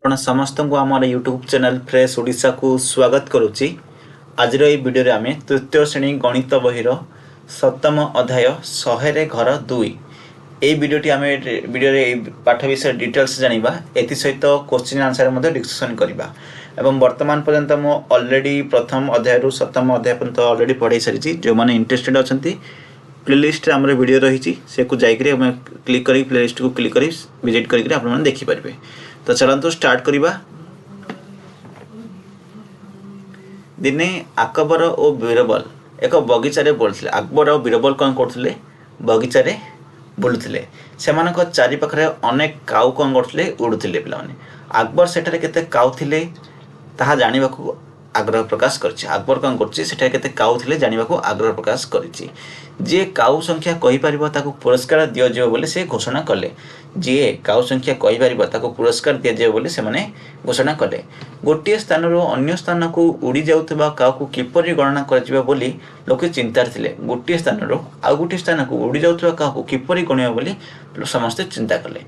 ଆପଣ ସମସ୍ତଙ୍କୁ ଆମର ୟୁଟ୍ୟୁବ୍ ଚ୍ୟାନେଲ୍ ଫ୍ରେଶ୍ ଓଡ଼ିଶାକୁ ସ୍ୱାଗତ କରୁଛି। ଆଜିର ଏହି ଭିଡ଼ିଓରେ ଆମେ ତୃତୀୟ ଶ୍ରେଣୀ ଗଣିତ ବହିର ସପ୍ତମ ଅଧ୍ୟାୟ 100ରେ ଘର 2 ଏହି ଭିଡ଼ିଓଟି ଆମେ ଭିଡ଼ିଓରେ ଏହି ପାଠ ବିଷୟରେ ଡିଟେଲ୍ସ ଜାଣିବା। ଏଥିସହିତ କ୍ୱେଶ୍ଚିନ୍ ଆନ୍ସର୍ ମଧ୍ୟ ଡିସ୍କସନ୍ କରିବା ଏବଂ ବର୍ତ୍ତମାନ ପର୍ଯ୍ୟନ୍ତ ମୁଁ ଅଲରେଡ଼ି ପ୍ରଥମ ଅଧ୍ୟାୟରୁ ସପ୍ତମ ଅଧ୍ୟାୟ ପର୍ଯ୍ୟନ୍ତ ଅଲରେଡ଼ି ପଢ଼ାଇ ସାରିଛି। ଯେଉଁମାନେ ଇଣ୍ଟରେଷ୍ଟେଡ୍ ଅଛନ୍ତି ପ୍ଲେଲିଷ୍ଟରେ ଆମର ଭିଡ଼ିଓ ରହିଛି, ସେକୁ ଯାଇକରି ଆମେ କ୍ଲିକ୍ କରି ପ୍ଲେଲିଷ୍ଟକୁ କ୍ଲିକ୍ କରି ଭିଜିଟ୍ କରିକି ଆପଣମାନେ ଦେଖିପାରିବେ। तो चलतु स्टार्ट करवा। दिने अकबर और बीरबल एक बगीचारे बुलुले। अकबर और बीरबल कौन करते बगीचारे बुलुले। से चारि पाखरे अनेक काऊ कौन करते उड़ुले। पे अकबर सेठारे केते काऊ थिले ताहा जानिबा को आग्रह प्रकाश करछि। अकबर कौन करछि सेठारे केते काऊ थिले जानिबा को आग्रह प्रकाश करछि। जे काऊ संख्या कहि परिबो ताको पुरस्कार दियो जेबो बोले से घोषणा कले। जे काऊ संख्या कहि परिबो ताको पुरस्कार दिया जेबो बोले से माने घोषणा कले। गोटे स्थान रो अन्य स्थान को उड़ी जाउतबा काऊ को किपरि गणना करजिबा बोली लोके चिंतार थिले। गोटे स्थान रो आ गोटे स्थान को उड़ी जाउतबा काऊ को किपरि गणिबा बोली समस्त चिंता कले।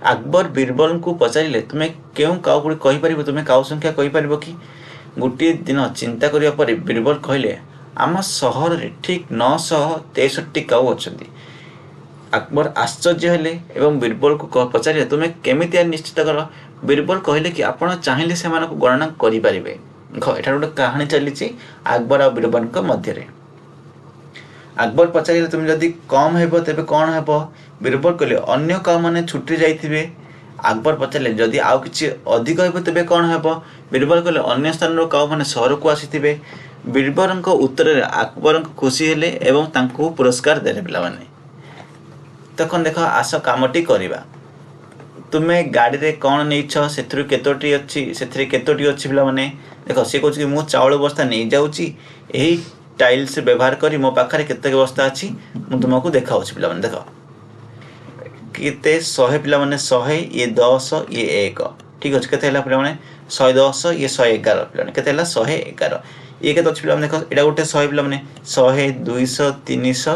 अकबर बीरबल को पचारिले तुमे केउ काऊ गुडी कहि परिबो, तुमे काऊ संख्या कहि परिबो कि? गोटे दिन चिंता करिया परे बीरबल कहले आम सहर रे ठीक 963 काऊ अछंती। अकबर आश्चर्य हेले एवं बीरबल को पचारे तुमे केमिति निश्चित कर? बीरबल कहले कि आपण चाहिले से मानको गणना करि परिबे। एठार गोटे कहानी चली अकबर और बीरबल मध्य। अकबर पचारे तुम जदि कम हेबो तेबे कोन हेबो? बीरबल कहले अन्य काऊ माने छुट्टी जाइथिबे। अकबर पचारे जदि आउ किछि अधिक हेबो तेबे कोन हेबो? बीरबल कहले अन्य स्थान रो काऊ माने शहर को आसीथिबे। बीरबल उत्तर रे अकबर खुशी हेले एवं तांको पुरस्कार देले। पिला माने तखन देख आस कामटी करिबा। तुमे गाड़ी रे कोन नेइछ सेथरु केतोटी अछि, सेथरे केतोटी अछि पिला माने देख से कहछ कि मु चावल बस्ता नै जाउची। एही टाइल्स व्यवहार करी मो पाखरे केते बस्ता अछि मु तुमको देखाउछ। पिला माने देख केते 100 पिला माने 100 ये 10 ये 1 ठीक अछि। केते हला पिला माने 110 ये 111 पिला माने केते हला 111 ये केते अछि पिला माने देख एडा गोटे 100 पिला माने 100 200 300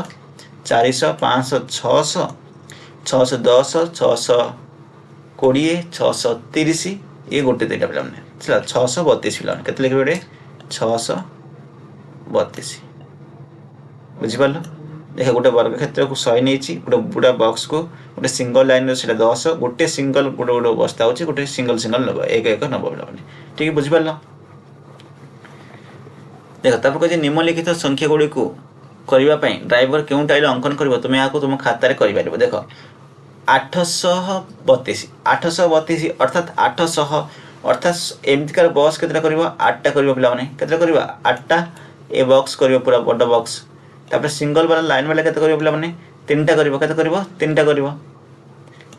400 500 600 610 620 630 ये गोटे दुईटा पिला माने 632 पिला केते लिखबे रे 632 बुझि पालो। देख गोटे वर्ग क्षेत्र को 100 नेछि, गोटे बुडा बॉक्स को गोटे सिंगल लाइन रे सेटा 10 गोटे सिंगल गोटे गोटे बस्ता होछि, गोटे सिंगल सिंगल नबो 1 1 नबो पिला माने ठीक बुझि पालो। देख तापर कहि निम्नलिखित संख्या गुडी को करबा पई ड्राइवर केउ टाइल अंकन करबो तुमे याको तुम खाता रे करि पारिबो। देखो 832 अर्थात 800 अर्थात एमतिकार बॉक्स केतरा करबो 8टा करबो पिला माने केतरा करबो 8टा ए बॉक्स करबो पूरा बड़ बॉक्स। तापर सिंगल वाला लाइन वाला केते करबो पिला माने 3टा करबो केते करबो 3टा करबो।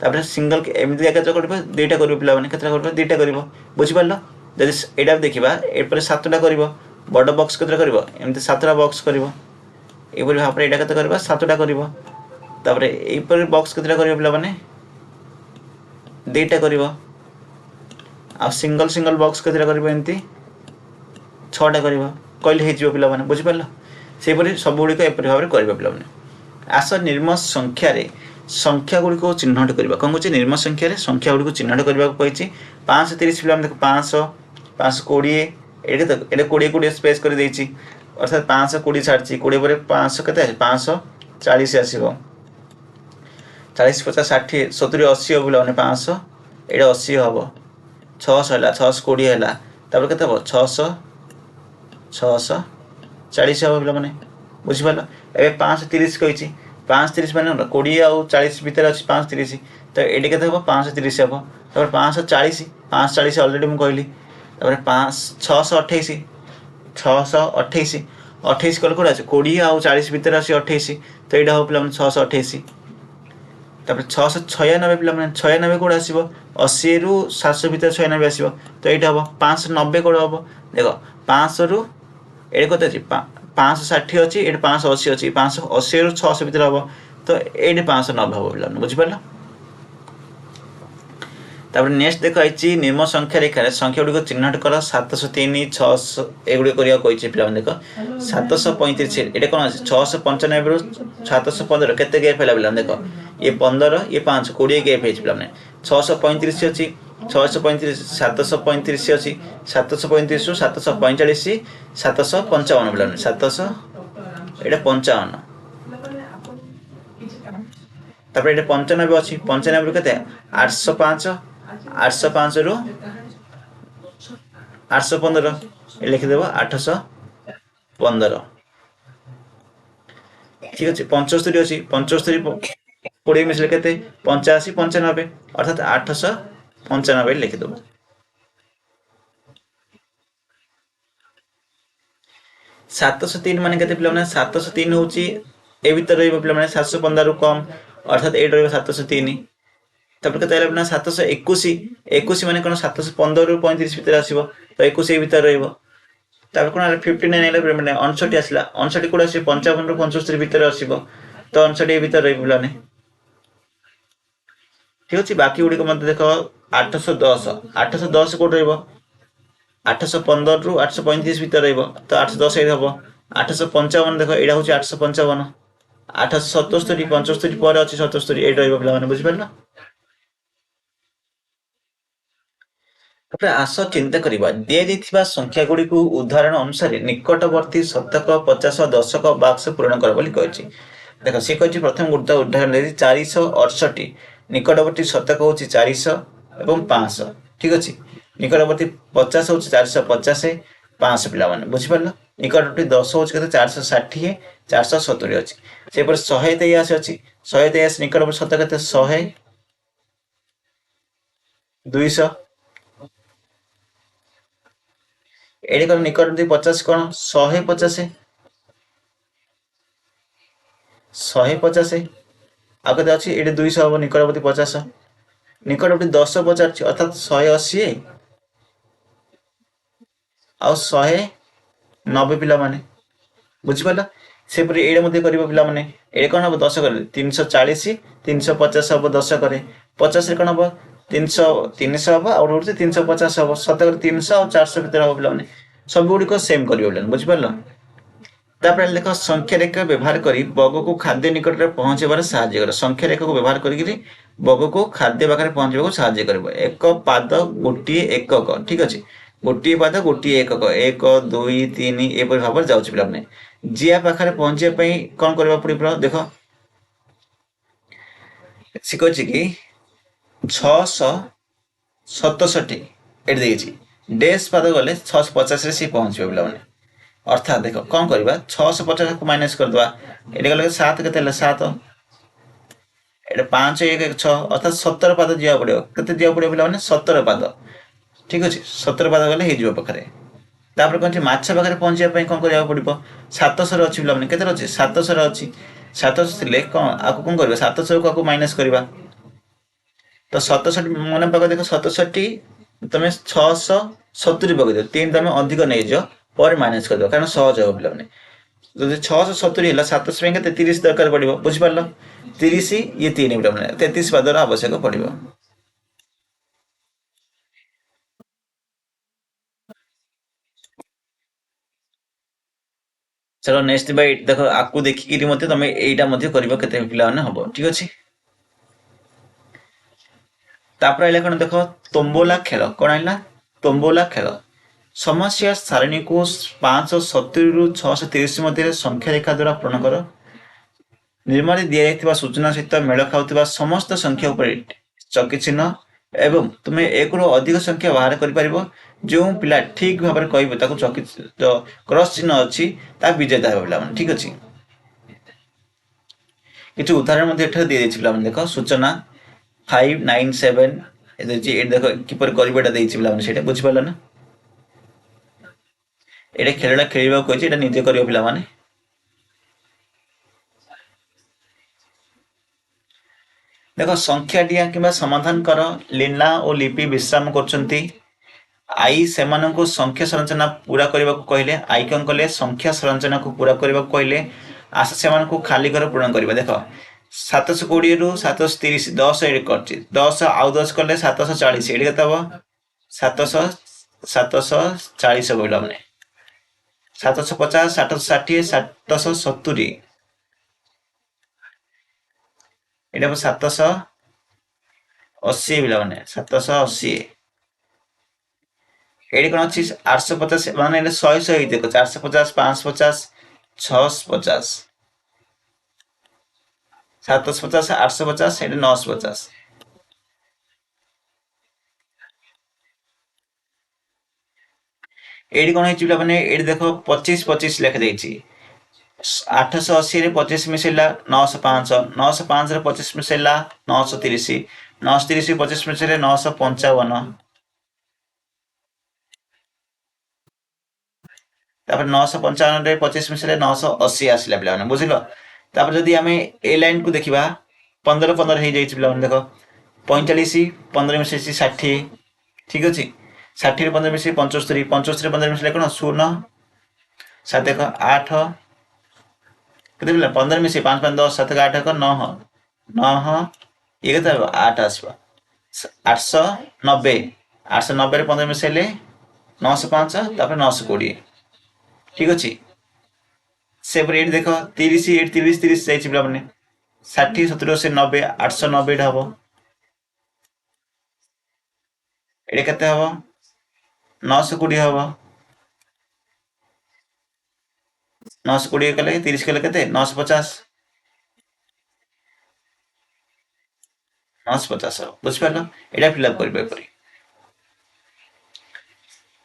तापर सिंगल एमति केते करबो 2टा करबो पिला माने केतरा करबो 2टा करबो बुझि पारलो। जदि एडा देखिबा ए पर 7टा करबो बड़ बॉक्स केतरा करबो एमति 7टा बॉक्स करबो। एपरि भाव एटा केते करबा 7टा करबो। तापर एपरि बॉक्स केतरा करबो पिला माने 2टा करबो। आ सिंगल सिंगल बॉक्स केतरा करबो एमति 6टा करबो कहले हे जिवो पिला माने बुझि पारलो। सेपरि सब गुडी को एपरि भाव करबो पिला माने। आस निर्म संख्या रे संख्या गुडी को चिन्हट करबा। कोन कहछि निर्म संख्या रे संख्या गुडी को चिन्हट करबा को कहछि 530 पिला माने देखो 500 520 एडे तो एडे 20 20 स्पेस कर देछि अर्थात 520 छाड़छि 20 पर 500 केते 540 आसीबो 40 50 60 70 80 बोला माने 500 एडा 80 हबो 600 हला 620 हला तापर केते हबो 600 640 हबो बोला माने बुझि पालो। एबे 530 कहिछि 530 माने 20 आ 40 भीतर अछि 530 तो एडे केते हबो 530 हबो तापर 540 540 ऑलरेडी मु कहली तापर 5 628 628 28 कल कोड अछि 20 आ 40 भीतर अछि 28 तो एडा हो पिला माने 628 तापर 696 पिला माने 96 कोड आसीबो 80 रु 700 भीतर 96 आसीबो तो एडा हो 590 कोड हो देखो 500 रु एडे कते अछि 560 अछि एडे 580 अछि 580 रु 600 भीतर हो तो एडे 590 हो पिला माने बुझि पारलो। तापर नेक्स्ट देखो आइछि निम्न संख्या रेखा रे संख्या गुडी को चिन्हट कर 703 600 एगुडी करिया कहिछि पिला माने देखो 735 एटा कोन अछि 695 रु 715 केते गैप हैला पिला देखो ये 15 ये 5 20 गैप हेछि पिला माने 635 अछि 635 735 ଅଛି 735 ରୁ 745 755 ପିଲାମାନେ 700 ଏଇଟା 55 ତାପରେ ଏଇଟା 95 ଅଛି 95 ରୁ କେତେ 805 805 ରୁ 815 লিখিদেব 815 ঠিক আছে 75 ଅଛି 75 20 ମିଶିଲେ କେତେ 85 95 ଅର୍ଥାତ 895 লিখিদেব 703 ମାନେ କେତେ ପିଲାମାନେ 703 ହଉଛି ଏ ଭିତରେ ରହିବ ପିଲାମାନେ 715 ରୁ କମ ଅର୍ଥାତ ଏଇଟା ରହିବ 703 ତାପରେ କେତେ ହେଲା ନା 721 21 ମାନେ କଣ 715 ରୁ 35 ଭିତରେ ଆସିବ ତ 21 ଏ ଭିତରେ ରହିବ ତାପରେ କଣ 59 ହେଲା ମାନେ 59 ଆସିଲା 59 କୋଡା ଆସିବ 55 ରୁ 75 ଭିତରେ ଆସିବ ତ 59 ଏ ଭିତରେ ରହିବ ପିଲାମାନେ ঠিক ଅଛି ବାକି ଗୁଡିକ ମଧ୍ୟ ଦେଖ 810 କୋଉଠି ରହିବ 815 ରୁ 835 ଭିତରେ ରହିବ ତ 810 ଏଇଠି ହବ 855 ଦେଖ ଏଇଟା ହଉଛି 855 877 75 ପରେ ଅଛି 77 ଏଇଠି ରହିବ ପିଲାମାନେ ବୁଝିପାରିଲ ତାପରେ ଆସ ଚିନ୍ତା କରିବା ଦିଆଯାଇଥିବା ସଂଖ୍ୟା ଗୁଡିକୁ ଉଦାହରଣ ଅନୁସାରେ ନିକଟବର୍ତ୍ତୀ ଶତକ 50 ଦଶକ ବାକ୍ସ ପୂରଣ କର ବୋଲି କହିଛି ଦେଖ ସେ କହିଛି ପ୍ରଥମ ଗୋଟେ ଉଦାହରଣ ଦେଇଛି 468 ନିକଟବର୍ତ୍ତୀ ଶତକ ହଉଛି 400 ଏବଂ 500 ଠିକ ଅଛି ନିକଟବର୍ତ୍ତୀ 50 ହଉଛି 450 500 ପିଲାମାନେ ବୁଝିପାରିଲ ନିକଟବର୍ତ୍ତୀ 10 ହଉଛି କେତେ 460 470 ଅଛି ସେପରି 123 ଅଛି 123 ନିକଟବର୍ତ୍ତୀ ଶତକ କେତେ 100 200 ଏଠି କଣ ନିକଟବର୍ତ୍ତୀ 50 କଣ 150 150 ଆଉ କେତେ ଅଛି ଏଠି 200 ହବ ନିକଟବର୍ତ୍ତୀ 50 ନିକଟବର୍ତ୍ତୀ 10 ପଚାରୁଛି ଅର୍ଥାତ 180 ଆଉ 190 ପିଲାମାନେ ବୁଝିପାରିଲ ସେପରି ଏଇଟା ମଧ୍ୟ କରିବ ପିଲାମାନେ ଏଇଟା କଣ ହବ 10 କରେ 340 350 ହବ 10 କରେ 50 ରେ କଣ ହବ 300 ହବ ଆଉ ଗୋଟେ 350 ହବ ଶତକରେ 300 ଆଉ 400 ଭିତରେ ହବ ପିଲାମାନେ ସବୁ ଗୁଡ଼ିକ ସେମ୍ କରିବ ପିଲାମାନେ ବୁଝିପାରିଲ ତାପରେ ଦେଖ ସଂଖ୍ୟା ରେଖା ବ୍ୟବହାର କରି ବଗକୁ ଖାଦ୍ୟ ନିକଟରେ ପହଞ୍ଚିବାରେ ସାହାଯ୍ୟ କରେ ସଂଖ୍ୟା ରେଖାକୁ ବ୍ୟବହାର କରିକିରି ବଗକୁ ଖାଦ୍ୟ ପାଖରେ ପହଞ୍ଚିବାକୁ ସାହାଯ୍ୟ କରିବ ଏକ ପାଦ ଗୋଟିଏ ଏକକ ଠିକ ଅଛି ଗୋଟିଏ ପାଦ ଗୋଟିଏ ଏକକ 1 2 3 ଏପରି ଭାବରେ ଯାଉଛି ପିଲାମାନେ ଜିଆ ପାଖରେ ପହଞ୍ଚିବା ପାଇଁ କଣ କରିବାକୁ ପଡିବ ଦେଖ ସେ କହିଛି କି 667 ଏଠି ଦେଇଛି ଡେସ୍ ପାଦ ଗଲେ 650 ରେ ସେ ପହଞ୍ଚିବ ପିଲାମାନେ ଅର୍ଥାତ୍ ଦେଖ କଣ କରିବା 650 କୁ ମାଇନସ୍ କରିଦେବା ଏଠି ଗଲେ 7 କେତେ ହେଲା 7 ଏଟା 5 1 1 6 ଅର୍ଥାତ୍ 17 ପାଦ ଯିବାକୁ ପଡିବ କେତେ ଯିବାକୁ ପଡିବ ପିଲାମାନେ 17 ପାଦ ଠିକ ଅଛି 17 ପାଦ ଗଲେ ହେଇଯିବ ପାଖରେ ତାପରେ କଣ ମାଛ ପାଖରେ ପହଞ୍ଚିବା ପାଇଁ କଣ କରିବାକୁ ପଡିବ 700 ଅଛି ପିଲାମାନେ କେତେ ଅଛି 700 ଅଛି 700 ଥିଲେ କଣ ଆକୁ କଣ କରିବା 700 କୁ ଆକୁ ମାଇନସ୍ କରିବା ତ 67 ମନେ ପକା ଦେଖ 67 ତମେ 670 ପକେଇଦିଅ 3 ତମେ ଅଧିକ ନେଇଯାଅ ପରେ ମାଇନସ୍ କରିଦିଅ କାରଣ ସହଜ ହବ ପିଲାମାନେ ଯଦି 670 ହେଲା 700 ପାଇଁ କେତେ 30 ଦରକାର ପଡିବ ବୁଝିପାରିଲ 30 ଇଏ 3 ପିଲାମାନେ 33 ପାଦର ଆବଶ୍ୟକ ପଡିବ चलो नेक्स्ट भाई देख आपको देखिकी मत तुम यहीटा कर पिलाने हम ठीक अच्छे तापर कौन देख तोम्बोला खेल कौन है तोम्बोला खेल समस्या सारणी को 570 रु 630 मध्य संख्या रेखा द्वारा पूर्ण कर निर्माण दि सूचना सहित मेल खाऊ समस्त संख्या चकी चिन्ह एवं तुम एक रु अधिक संख्या बाहर कर जो पिला ठीक भाव में कह चकी क्रॉस चिन्ह अच्छी विजेता है पिला ठीक अच्छे किसी उदाहरण दी पिला देख सूचना 597 देख किपर कर बुझिपार ना ये खेलटा खेल कही निजे कर पिला देख संख्या दिया कि समाधान कर लीना और लिपि विश्राम कर आई से संख्या संरचना पूरा करने को कहले आई कौन कले संख्या संरचना को पूरा करने को कहले आशा से खाली घर पूरण करवा देख 720 रु 730 10 कर 10 आउ 10 कले 740 ये के हम 740 बोला मैंने 750 760 770 ये 780 पिला 780 ଏଇଠି କ'ଣ ଅଛି 850 ମାନେ ଏଇଟା 100 ହେଇଥିବ 450 550 650 750 850 ଏଇଠି 950। ଏଇଠି କ'ଣ ହେଇଛି ପିଲାମାନେ ଏଇଠି ଦେଖ 25 25 ଲେଖାଯାଇଛି। 880 ରେ 25 ମିଶେଇଲା 905 905 ରେ 25 ମିଶେଇଲା 930 930 ରେ 25 ମିଶେଇଲେ 955 ତାପରେ 955 ରେ 25 ମିଶେଇଲେ 980 ଆସିଲା ପିଲାମାନେ ବୁଝିଲ। ତାପରେ ଯଦି ଆମେ ଏ ଲାଇନ୍ କୁ ଦେଖିବା 15 15 ହେଇଯାଇଛି ପିଲାମାନେ ଦେଖ 45 15 ମିଶେଇଛି 60 ଠିକ ଅଛି 60 ରେ 15 ମିଶେଇ 75 75 ରେ 15 ମିଶେଇଲେ କ'ଣ 0 7 ଦେଖ 8 କେତେ ପିଲା 15 ମିଶେଇ 5 5 10 7 8 ଏକ 9 9 ଇଏ କେତେ ହେବ 8 ଆସିବ 890 890 ରେ 15 ମିଶେଇଲେ 905 ତାପରେ 920 ଠିକ ଅଛି। ସେପରି ଏଇଠି ଦେଖ 30 ଏଇଠି 30 30 ଯାଇଛି ପିଲାମାନେ 60 70 80 90 890 ଟା ହବ ଏଇଟା କେତେ ହବ 920 ହବ 920 କଲେ 30 କଲେ କେତେ 950 950 ହବ ବୁଝିପାରିଲ ଏଇଟା ଫିଲ୍ଅପ୍ କରିବେ ଏପରି।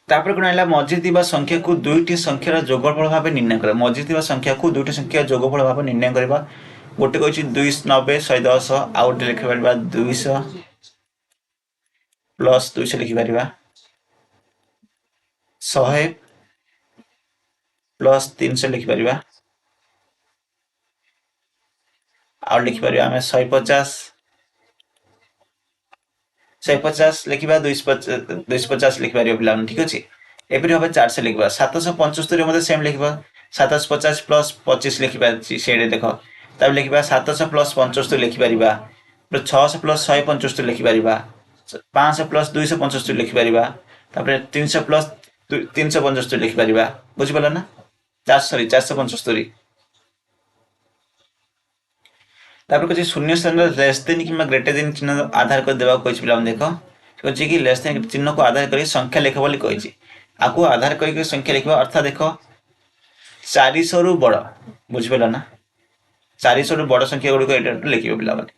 ତାପରେ କ'ଣ ହେଲା ମଝିରେ ଥିବା ସଂଖ୍ୟାକୁ ଦୁଇଟି ସଂଖ୍ୟାର ଯୋଗଫଳ ଭାବେ ନିର୍ଣ୍ଣୟ କରିବା ମଝିରେ ଥିବା ସଂଖ୍ୟାକୁ ଦୁଇଟି ସଂଖ୍ୟା ଯୋଗଫଳ ଭାବେ ନିର୍ଣ୍ଣୟ କରିବା ଗୋଟେ କହିଛି 290 110 ଆଉ ଗୋଟେ ଲେଖିପାରିବା 200 ପ୍ଲସ୍ 200 ଲେଖିପାରିବା 100 ପ୍ଲସ୍ 300 ଲେଖିପାରିବା ଆଉ ଲେଖିପାରିବା ଆମେ 150 ଲେଖିବା 250 ଲେଖିପାରିବା ପିଲାମାନେ ଠିକ ଅଛି। ଏପରି ଭାବେ 400 ଲେଖିବା 775 ମଧ୍ୟ ସେମ୍ ଲେଖିବା 750 ପ୍ଲସ୍ 25 ଲେଖିପାରୁଛି ସେଇଠି ଦେଖ ତାପରେ ଲେଖିବା 700 ପ୍ଲସ୍ 75 ଲେଖିପାରିବା 600 ପ୍ଲସ୍ 175 ଲେଖିପାରିବା 500 ପ୍ଲସ୍ 275 ଲେଖିପାରିବା ତାପରେ 300 ପ୍ଲସ୍ 375 ଲେଖିପାରିବା ବୁଝିପାରିଲ ନା 475 ତାପରେ କିଛି ଶୂନ୍ୟ ସ୍ଥାନରେ ଲେସ୍ ଦେନ୍ କିମ୍ବା ଗ୍ରେଟର ଦେନ୍ ଚିହ୍ନ ଆଧାର କରି ଦେବାକୁ କହିଛି ପିଲାମାନେ ଦେଖ କହିଛି କି ଲେସ୍ ଦେନ୍ ଚିହ୍ନକୁ ଆଧାର କରି ସଂଖ୍ୟା ଲେଖ ବୋଲି କହିଛି ଆକୁ ଆଧାର କରିକି ସଂଖ୍ୟା ଲେଖିବା ଅର୍ଥାତ୍ ଦେଖ 400 ରୁ ବଡ଼ ବୁଝିପାରିଲ ନା 400 ରୁ ବଡ଼ ସଂଖ୍ୟା ଗୁଡ଼ିକ ଏଇଟା ଲେଖିବେ ପିଲାମାନେ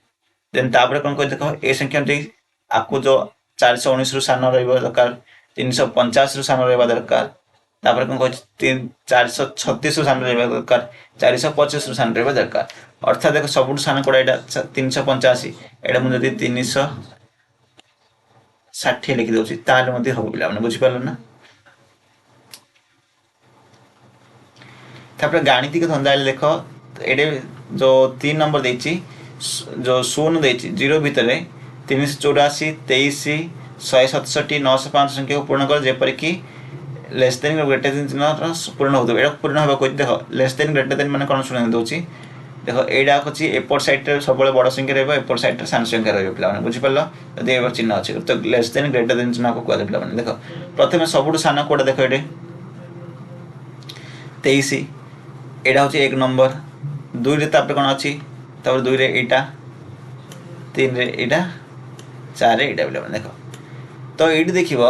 ଦେନ୍ ତାପରେ କ'ଣ କହିଛି ଦେଖ ଏ ସଂଖ୍ୟା ଅନୁଯାୟୀ ଆକୁ ଯୋଉ 419 ରୁ ସାନ ରହିବା ଦରକାର 350 ରୁ ସାନ ରହିବା ଦରକାର ତାପରେ କ'ଣ କହିଛି 436 ରୁ ସାନ ରହିବା ଦରକାର 425 ରୁ ସାନ ରହିବା ଦରକାର ଅର୍ଥାତ୍ ଦେଖ ସବୁଠୁ ସାନ କୋଡ଼ା ଏଇଟା 385 ଏଇଟା ମୁଁ ଯଦି 360 ଲେଖି ଦେଉଛି ତାହେଲେ ମଧ୍ୟ ହବ ପିଲାମାନେ ବୁଝିପାରିଲ ନା। ତାପରେ ଗାଣିତିକ ଧନ୍ଦା ହେଲେ ଦେଖ ଏଇଟା ଯୋଉ 3 ନମ୍ବର ଦେଇଛି ଯୋଉ 0 ଦେଇଛି 0 ଭିତରେ 384 23 167 905 ସଂଖ୍ୟାକୁ ପୂରଣ କର ଯେପରିକି ଲେସ୍ ଦେନ୍ ଗ୍ରେଟର ଦେନ୍ ଚିହ୍ନର ପୂରଣ ହେଉଥିବ ଏଇଟା ପୂରଣ ହେବାକୁ କହିଛି ଦେଖ ଲେସ୍ ଦେନ୍ ଗ୍ରେଟର ଦେନ୍ ମାନେ କ'ଣ ଶୁଣି ଦେଉଛି ଦେଖ ଏଇଟା ଅଛି ଏପଟ ସାଇଡ୍ରେ ସବୁବେଳେ ବଡ଼ ସଂଖ୍ୟା ରହିବ ଏପଟ ସାଇଡ୍ରେ ସାନ ସଂଖ୍ୟା ରହିବ ପିଲାମାନେ ବୁଝିପାରିଲ ଯଦି ଏবার ଚିହ୍ନ ଅଛି ତ ଲେସ୍ ଦେନ୍ ଗ୍ରେଟର ଦେନ୍ ଚିହ୍ନକୁ କୁହାଯାଏ ପିଲାମାନେ ଦେଖ ପ୍ରଥମେ ସବୁଠୁ ସାନ କୋଉଟା ଦେଖ ଏଠି 23 ଏଇଟା ହେଉଛି 1 ନମ୍ବର 2ରେ ତାପରେ କ'ଣ ଅଛି ତାପରେ 2ରେ ଏଇଟା 3ରେ ଏଇଟା 4ରେ ଏଇଟା ପିଲାମାନେ ଦେଖ ତ ଏଇଠି ଦେଖିବ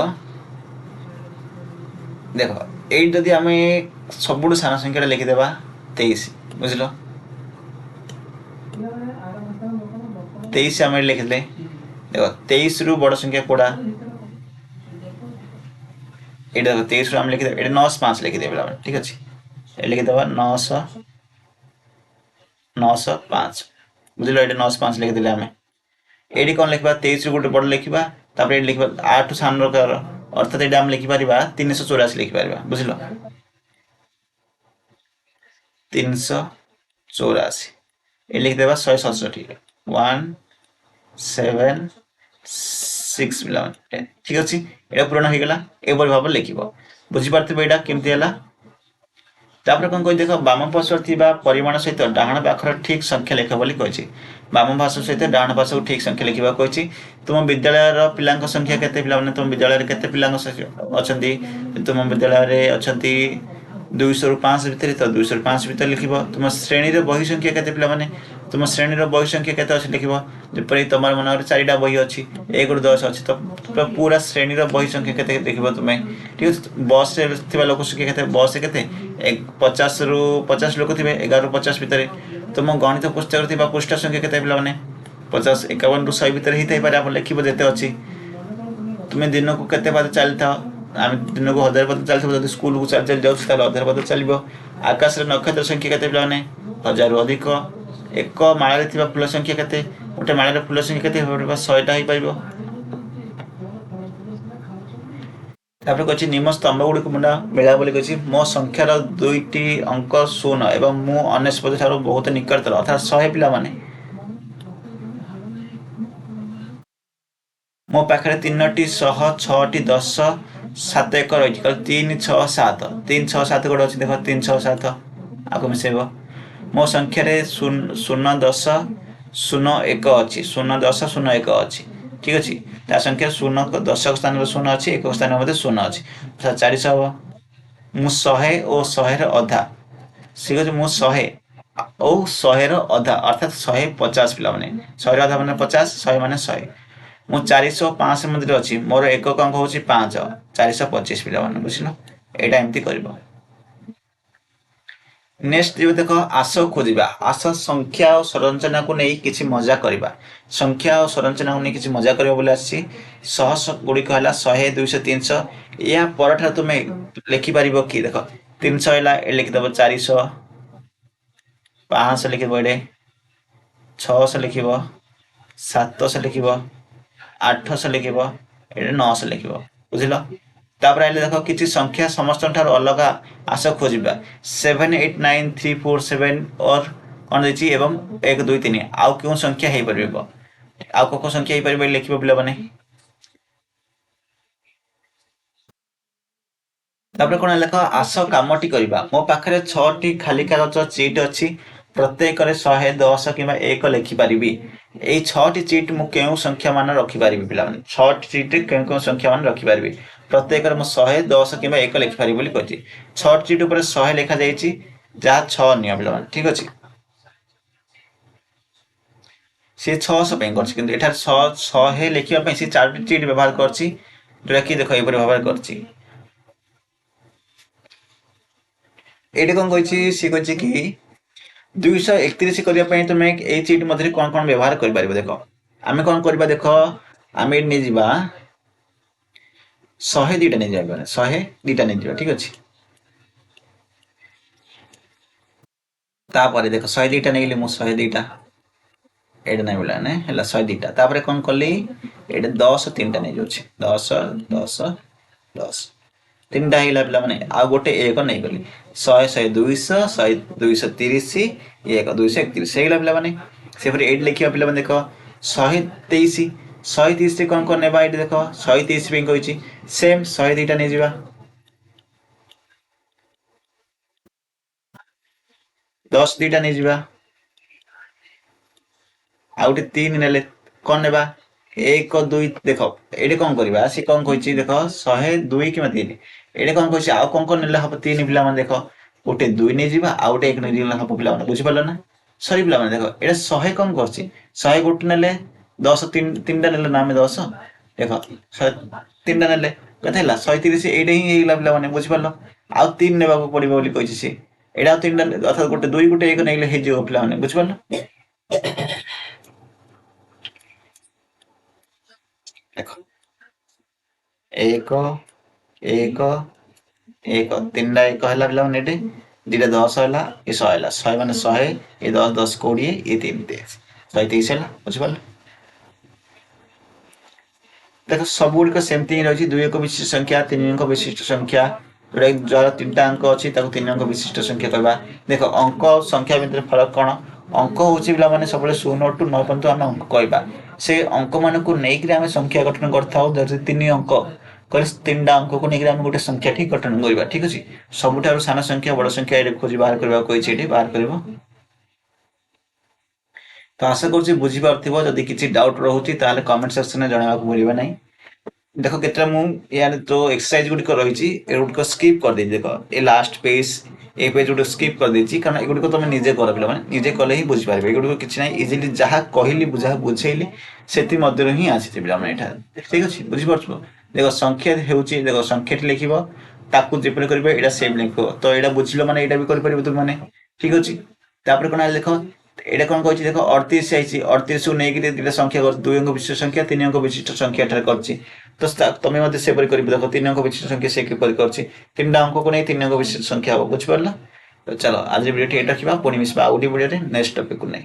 ଦେଖ ଏଇଠି ଯଦି ଆମେ ସବୁଠୁ ସାନ ସଂଖ୍ୟାଟା ଲେଖିଦେବା 23 ବୁଝିଲ 23 ଆମେ ଲେଖିଲେ ଦେଖ 23 ରୁ ବଡ଼ ସଂଖ୍ୟା କୋଉଟା ଏଇଟା 23 ରୁ ଆମେ ଲେଖିଦେବା ଏଇଟା 905 ଲେଖିଦେବା ପିଲାମାନେ ଠିକ ଅଛି লিখিদেবা 905 বুঝিল এটা 905 লিখিদেলে আমি এটি কোন লিখবা 23 গোটে বড় লিখিবা তারপরে এটি লিখবা 8 টু সান রকার অর্থাৎ এটা আমি লিখি পারিবা 384 লিখি পারিবা বুঝিল 384 এ লিখিদেবা 167 176 পিলাମାନେ ঠিক ଅଛି এটা ପୂରଣ ହେଇଗଲା ଏପରି ଭାବରେ ଲେଖିବ ବୁଝିପାରୁଥିବେ ଏଇଟା କେମିତି ହେଲା। ତାପରେ କ'ଣ କହି ଦେଖ ବାମ ପାର୍ଶ୍ୱରେ ଥିବା ପରିମାଣ ସହିତ ଡାହାଣ ପାଖର ଠିକ୍ ସଂଖ୍ୟା ଲେଖ ବୋଲି କହିଛି ବାମ ପାର୍ଶ୍ୱ ସହିତ ଡାହାଣ ପାର୍ଶ୍ୱକୁ ଠିକ୍ ସଂଖ୍ୟା ଲେଖିବାକୁ କହିଛି। ତୁମ ବିଦ୍ୟାଳୟର ପିଲାଙ୍କ ସଂଖ୍ୟା କେତେ ପିଲାମାନେ ତୁମ ବିଦ୍ୟାଳୟରେ କେତେ ପିଲାଙ୍କ ଅଛନ୍ତି ତୁମ ବିଦ୍ୟାଳୟରେ ଅଛନ୍ତି 200 ରୁ 500 ଭିତରେ ତ 200 ରୁ 500 ଭିତରେ ଲେଖିବ ତୁମ ଶ୍ରେଣୀର ବହି ସଂଖ୍ୟା କେତେ ପିଲାମାନେ तुम श्रेणी बही संख्या केते अच्छी लिख जपरी तुम मन 4टा बही अच्छी 1 ରୁ 10 अच्छी तो पूरा श्रेणी बही संख्या केते देख तुम्हें ठीक है। बस से लोक संख्या केते बस के 50 ରୁ 50 लोक थे 11 ରୁ 50 भितर तुम गणित पुस्तक पृष्ठ संख्या केते पिला माने 50 51 ରୁ 100 भितर ही पारे आप लिख जेते अच्छी तुम्हें दिन को केते पद चलता आम दिन को 1000 पद चलता जब स्कूल को चल चल जाऊँ 1000 पद चलो। आकाश नक्षत्र संख्या केते पिला माने 1000 ରୁ अधिक एक माला फूल संख्या केते गोटे माला फूल संख्या केते 100टा हो पार। तापर कहछि निम स्तंभ गुड़िक मुंडा मेला बोली कहछि मो संख्यार 2टी अंक 0 एवं मु 99 ठाରୁ बहुत निकटतर अर्थात 100 पिला माने मो पाखे 3टी 100 6टी 10 7 1 रही 3 6 7 3 6 7 गोटे अच्छी देख 3 6 7 आपको मिसेब मो संख्यार 0 10 0 1 अच्छी 0 10 0 1 अच्छी ठीक अच्छे ता संख्या 0 10 स्थान 0 अच्छी 1 स्थान मध्य 0 अच्छी 400 हम मु 100 और 100 अधा ठीक अच्छे मु 100 और 100 अधा अर्थात 150 पिला माने 100 अधा माने 50 100 माने 100 मु 405 मध्य अच्छी मोर एक अंक हूँ 5 425 पिला माने बुझल एटा एमती करबो। नेक्स्ट जो देख आस खोजा आस संख्या और संरचना को नहीं किसी मजा करवा संख्या और संरचना को नहीं किसी मजा करवा बोले आसी 100 गुड़िक है 100 200 300 या पर तुम्हें लिखिपार कि देख 300 है लिखिदेव 400 500 लिख 600 लिख 700 लिख 800 लिख 900 लिख बुझल। तापर आइले देखो किसी संख्या समस्त ठार अलग आस खोजा 7 8 9 3 4 7 और कौन देखिए एवं 1 2 3 आउ क्यों संख्या हो पार आउ कौ संख्या हो पार लिख पे मैंने तापर कौन लेख आस कमटी करवा मो पाखे 6टी खाली कागज चिट अच्छी प्रत्येक 110 कि 1 लिखिपारि यही 6टी चिट मु क्यों संख्या मान रखिपारि पिला 6टी चिट क्यों संख्या मान रखिपारि प्रत्येक 110 कि 1 लिखिपारि बोली कहछि 6टी चिट ऊपर 100 लिखा जाइछि जहाँ 6 नियम पिला ठीक अछि सी 600 पे करछि किंतु एठार 100 लिखिबा पे सी 4टी चिट व्यवहार करछि जोटा कि देखो एपर व्यवहार करछि एटे कोन कहछि सी कहछि कि 231 करने तुम्हें ये चिट मध्य कौन कौन व्यवहार कर देख आम कौन करवा देख आम नहीं जा 102टा नहीं जाए 102टा नहीं जा ठीक अच्छे तापर देख 102टा नहीं मुझे 102टा एटा नहीं बोला ना है 102टा तापर कौन कली ये 10 3टा नहीं जाऊँ 10 10 10 3टा है पिला मैंने आउ गोटे 1 नहीं गली 100 100 200 100 230 1 231 है पिला मैंने से फिर 8 लिखा पिला देख 123 123 कौन कौन नेबा ये देख 123 पे कही सेम 102टा नहीं जा 10 2टा नहीं जा आ गोटे 3 ने कौन नेबा 1 2 देख ये कौन करवा सी कौन कही देख 102 कि 3 ये कौन कही आउ कौन कौन ने हम 3 पिला देख गोटे 2 नहीं जा आ गोटे 1 नहीं हम पिला बुझिपार ना सरी पिला देख ये 100 कौन कर 100 गोटे ने 10 3टा ने ना 10 देख 3टा ने कथा 130 ये ही पिला बुझिपार आउ 3 ने पड़ो बोली कही सी एटा 3टा अर्थात गोटे 2 गोटे 1 नहीं हो पिला बुझिपार देख 1 1 1 3टा 1 है पिला मैंने 2टा 10 है ये 100 है 100 मान 100 ये 10 10 20 ये 3 130 है बुझिपार देख सब गुड़िक सेमती ही रही 2 अंक विशिष्ट संख्या 3 अंक विशिष्ट संख्या जोटा जार 3टा अंक अच्छी 3 अंक विशिष्ट संख्या कहवा देख अंक संख्या भितर फरक कौन अंक हूँ पिला मैंने सब 0 टू 9 पर्यंत आम अंक कहवा से अंक मान को लेकिन आम संख्या गठन कर 3 अंक कह 3टा अंक को लेकिन गोटे संख्या ठीक गठन करवा ठीक अच्छे सबुठ सान संख्या बड़ संख्या खोज बाहर करने कही बाहर कर तो आशा करुँच बुझीपार जदि किसी डाउट रोचे कमेंट सेक्शन में जनवाक भूल ना देख के मुझे तो एक्सरसाइज गुड़िक रही गुड़िक स्किप कर दे देख ये लास्ट पेज এই পেଜ ଗୁଡିକ ସ୍କିପ୍ କରିଦେଇଛି କାରଣ ଏଗୁଡ଼ିକ ତମେ ନିଜେ କର ପିଲାମାନେ ନିଜେ କଲେ ହିଁ ବୁଝିପାରିବେ ଏଗୁଡ଼ିକ କିଛି ନାହିଁ ଇଜିଲି ଯାହା କହିଲି ଯାହା ବୁଝେଇଲି ସେଥି ମଧ୍ୟରୁ ହିଁ ଆସିଛି ପିଲାମାନେ ଏଇଟା ଠିକ ଅଛି ବୁଝିପାରୁଛ ଦେଖ ସଂଖ୍ୟା ହେଉଛି ଦେଖ ସଂଖ୍ୟାଟି ଲେଖିବ ତାକୁ ଯେପରି କରିବେ ଏଇଟା ସେମ୍ ଲେଖିବ ତ ଏଇଟା ବୁଝିଲ ମାନେ ଏଇଟା ବି କରିପାରିବ ତୁମମାନେ ଠିକ ଅଛି ତାପରେ କଣ ଦେଖ ଏଇଟା କଣ କହିଛି ଦେଖ 38 ଆଇଛି 38 କୁ ନେଇକି ଦୁଇଟା ସଂଖ୍ୟା କରିଛି 2 ଅଙ୍କ ବିଶିଷ୍ଟ ସଂଖ୍ୟା 3 ଅଙ୍କ ବିଶିଷ୍ଟ ସଂଖ୍ୟା ଏଠାରେ କରିଛି ତ ତମେ ମଧ୍ୟ ସେପରି କରିବ ଦେଖ 3 ଅଙ୍କ ବିଶିଷ୍ଟ ସଂଖ୍ୟା ସେ କିପରି କରିଛି 3ଟା ଅଙ୍କକୁ ନେଇ 3 ଅଙ୍କ ବିଶିଷ୍ଟ ସଂଖ୍ୟା ହବ ବୁଝିପାରିଲ ତ ଚାଲ ଆଜି ଭିଡ଼ିଓଟି ଏଇଟା ରଖିବା ପୁଣି ମିଶିବା ଆଉ ଗୋଟେ ଭିଡ଼ିଓରେ ନେକ୍ସଟ ଟପିକକୁ ନେଇ